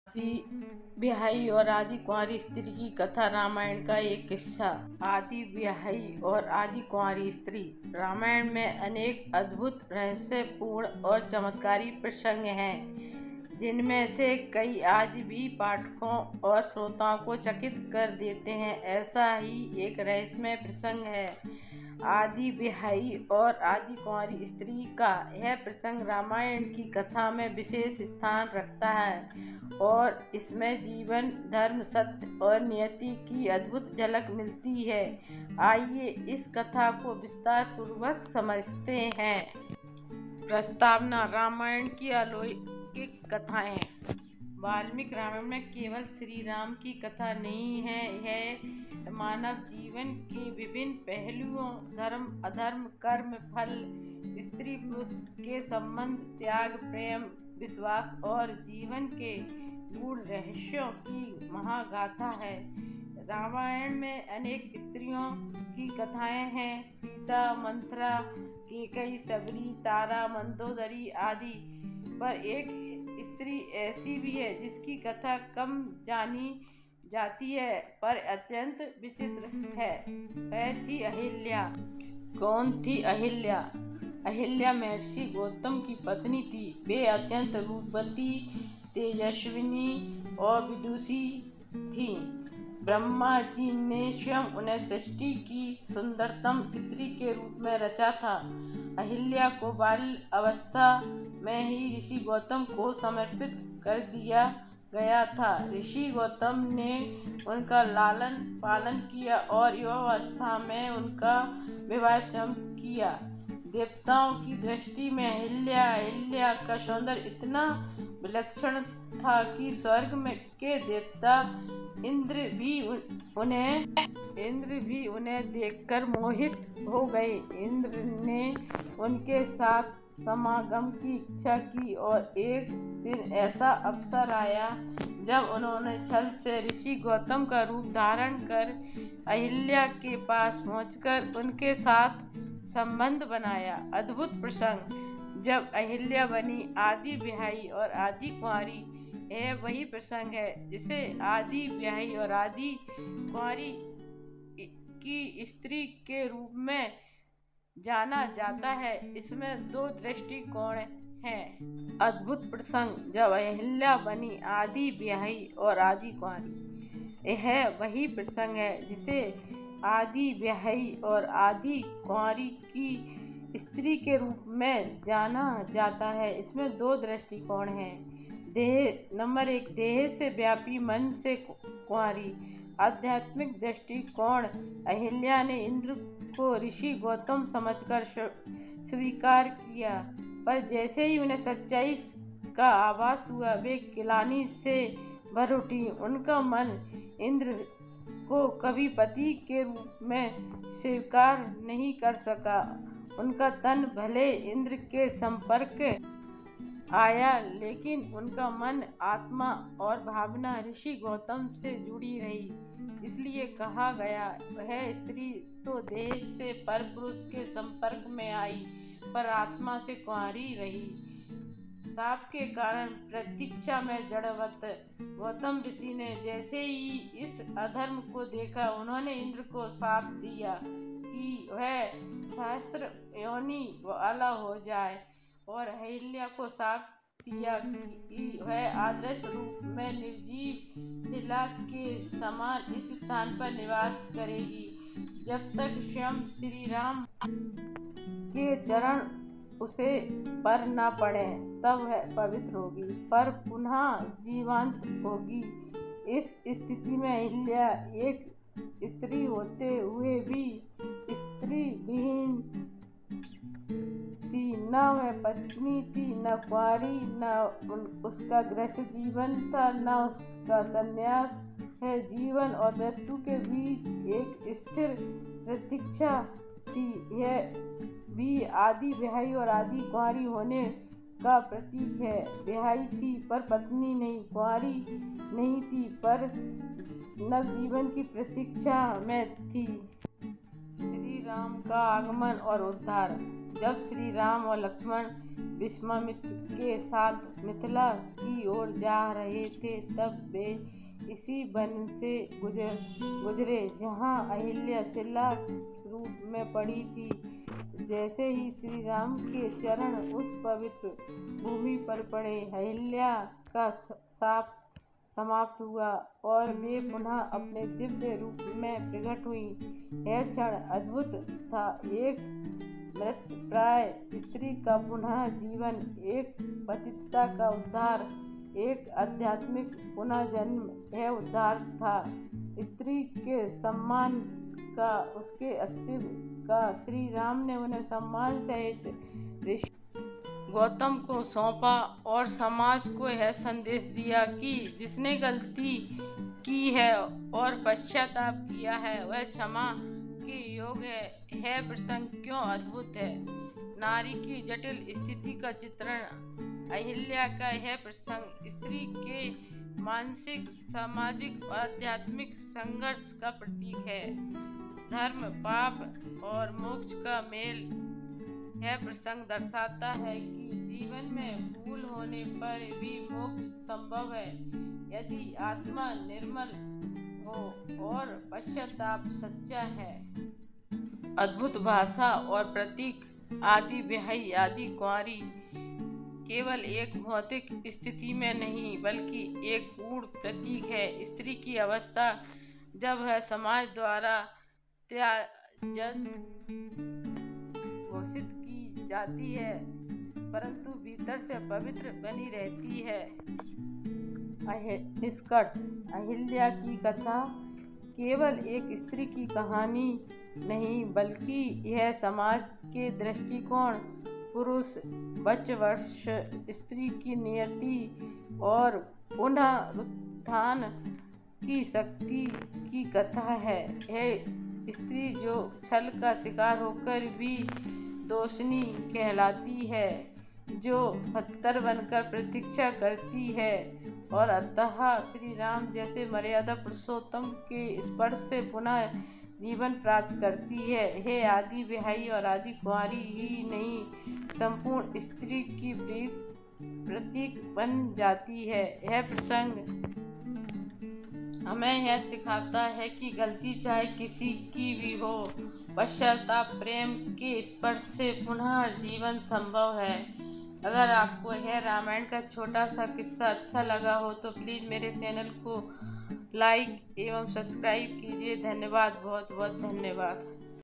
आदि ब्याही और आदि कुंवारी स्त्री की कथा। रामायण का एक किस्सा। आदि ब्याही और आदि कुंवारी स्त्री। रामायण में अनेक अद्भुत, रहस्यपूर्ण और चमत्कारी प्रसंग हैं, जिनमें से कई आज भी पाठकों और श्रोताओं को चकित कर देते हैं। ऐसा ही एक रहस्यमय प्रसंग है आदि ब्याही और आदि कुंवारी स्त्री का। यह प्रसंग रामायण की कथा में विशेष स्थान रखता है और इसमें जीवन, धर्म, सत्य और नियति की अद्भुत झलक मिलती है। आइए इस कथा को विस्तार पूर्वक समझते हैं। प्रस्तावना। रामायण की अलौकिक कथाएं। वाल्मीकि रामायण में केवल श्री राम की कथा नहीं है, यह मानव जीवन के विभिन्न पहलुओं, धर्म, अधर्म, कर्म, फल, स्त्री पुरुष के संबंध, त्याग, प्रेम, विश्वास और जीवन के गूढ़ रहस्यों की महागाथा है। रामायण में अनेक स्त्रियों की कथाएं हैं। सीता, मंथरा, कैकेयी, सबरी, तारा, मंदोदरी आदि। पर एक स्त्री ऐसी भी है जिसकी कथा कम जानी जाती है पर अत्यंत विचित्र है। वह थी अहिल्या। कौन थी अहिल्या? अहिल्या महर्षि गौतम की पत्नी थी। वे अत्यंत रूपवती, तेजस्विनी और विदुषी थीं। ब्रह्मा जी ने स्वयं उन्हें सृष्टि की सुंदरतम स्त्री के रूप में रचा था। अहिल्या को बाल अवस्था में ही ऋषि गौतम को समर्पित कर दिया गया था। ऋषि गौतम ने उनका लालन पालन किया और युवावस्था में उनका विवाह स्वयं किया। देवताओं की दृष्टि में अहिल्या का सौंदर्य इतना विलक्षण था कि स्वर्ग में के देवता इंद्र भी उन्हें देखकर मोहित हो गए। इंद्र ने उनके साथ समागम की इच्छा की और एक दिन ऐसा अवसर आया जब उन्होंने छल से ऋषि गौतम का रूप धारण कर अहिल्या के पास पहुंचकर उनके साथ संबंध बनाया। अद्भुत प्रसंग। जब अहिल्या बनी आदि ब्याही और आदि कुंवारी। यह वही प्रसंग है जिसे आदि ब्याही और आदि कुंवारी की स्त्री के रूप में जाना जाता है। इसमें दो दृष्टिकोण हैं। अद्भुत प्रसंग। जब अहिल्या बनी आदि ब्याही और आदि कुंवारी। यह वही प्रसंग है जिसे आदि ब्याही और आदि कुंवारी की स्त्री के रूप में जाना जाता है। इसमें दो दृष्टिकोण हैं। नंबर 1, देह से व्यापी, मन से कुंवारी। आध्यात्मिक दृष्टिकोण। अहिल्या ने इंद्र को ऋषि गौतम समझकर स्वीकार किया, पर जैसे ही उन्हें सच्चाई का आभास हुआ वे ग्लानि से भर उठी। उनका मन इंद्र को कभी पति के रूप में स्वीकार नहीं कर सका। उनका तन भले इंद्र के संपर्क आया, लेकिन उनका मन, आत्मा और भावना ऋषि गौतम से जुड़ी रही। इसलिए कहा गया, वह स्त्री तो देह से परपुरुष के संपर्क में आई पर आत्मा से कुंवारी रही। शाप के कारण प्रतीक्षा में जड़वत गौतम ऋषि ने जैसे ही इस अधर्म को देखा, उन्होंने इंद्र को शाप दिया कि वह सहस्त्र योनि वाला हो जाए और अहिल्या को शाप दिया कि वह आदर्श रूप में निर्जीव शिला के समान इस स्थान पर निवास करेगी जब तक स्वयं श्री राम के चरण उसे पर न पड़े, तब वह पवित्र होगी पर पुनः जीवंत होगी। इस स्थिति में अहिल्या एक स्त्री होते हुए भी स्त्री विहीन थी। न वह पत्नी थी, न कुंवारी, न उसका गृहस्थ जीवन था, न उसका संन्यास है। जीवन और मृत्यु के बीच एक स्थिर प्रतीक्षा थी। यह भी आदि ब्याही और आदि कुंवारी होने का प्रतीक है। ब्याही थी पर पत्नी नहीं, कुंवारी नहीं थी पर नवजीवन की प्रतीक्षा में थी। श्री राम का आगमन और उद्धार। जब श्री राम और लक्ष्मण विश्वामित्र के साथ मिथिला की ओर जा रहे थे, तब वे इसी वन से गुजरे जहाँ अहिल्या शिला रूप में पड़ी थी। जैसे ही श्री राम के चरण उस पवित्र भूमि पर पड़े, अहिल्या का शाप समाप्त हुआ और वे पुनः अपने दिव्य रूप में प्रकट हुई। यह क्षण अद्भुत था। एक मृतप्राय स्त्री का पुनः जीवन, एक पतिता का उद्धार, एक आध्यात्मिक पुनर्जन्म। यह उद्धार था स्त्री के सम्मान का, उसके अस्तित्व का। श्री राम ने उन्हें सम्मान सहित ऋषि गौतम को सौंपा और समाज को यह संदेश दिया कि जिसने गलती की है और पश्चाताप किया है, वह क्षमा के योग्य है। यह प्रसंग क्यों अद्भुत है? नारी की जटिल स्थिति का चित्रण। अहिल्या का यह प्रसंग स्त्री के मानसिक, सामाजिक और आध्यात्मिक संघर्ष का प्रतीक है। धर्म, पाप और मोक्ष का मेल। यह प्रसंग दर्शाता है कि जीवन में भूल होने पर भी मोक्ष संभव है, यदि आत्मा निर्मल हो और पश्चाताप सच्चा है। अद्भुत भाषा और प्रतीक। आदि ब्याही, आदि कुंवारी केवल एक भौतिक स्थिति में नहीं, बल्कि एक पूर्ण प्रतीक है। स्त्री की अवस्था जब वह समाज द्वारा त्याज्य घोषित की जाती है, परंतु भीतर से पवित्र बनी रहती है। निष्कर्ष। अहिल्या की कथा केवल एक स्त्री की कहानी नहीं, बल्कि यह समाज के दृष्टिकोण, पुरुष वर्चस्व, स्त्री की नियति और पुनरुत्थान की शक्ति की कथा है। यह स्त्री जो छल का शिकार होकर भी दोषिनी कहलाती है, जो पत्थर बनकर प्रतीक्षा करती है और अतः श्री राम जैसे मर्यादा पुरुषोत्तम के स्पर्श से पुनः जीवन प्राप्त करती है। यह आदि ब्याही और आदि कुंवारी ही नहीं, संपूर्ण स्त्री की प्रतीक बन जाती है। यह प्रसंग हमें यह सिखाता है कि गलती चाहे किसी की भी हो, पश्चाताप, प्रेम के स्पर्श से पुनः जीवन संभव है। अगर आपको यह रामायण का छोटा सा किस्सा अच्छा लगा हो तो प्लीज़ मेरे चैनल को लाइक एवं सब्सक्राइब कीजिए। धन्यवाद, बहुत बहुत धन्यवाद।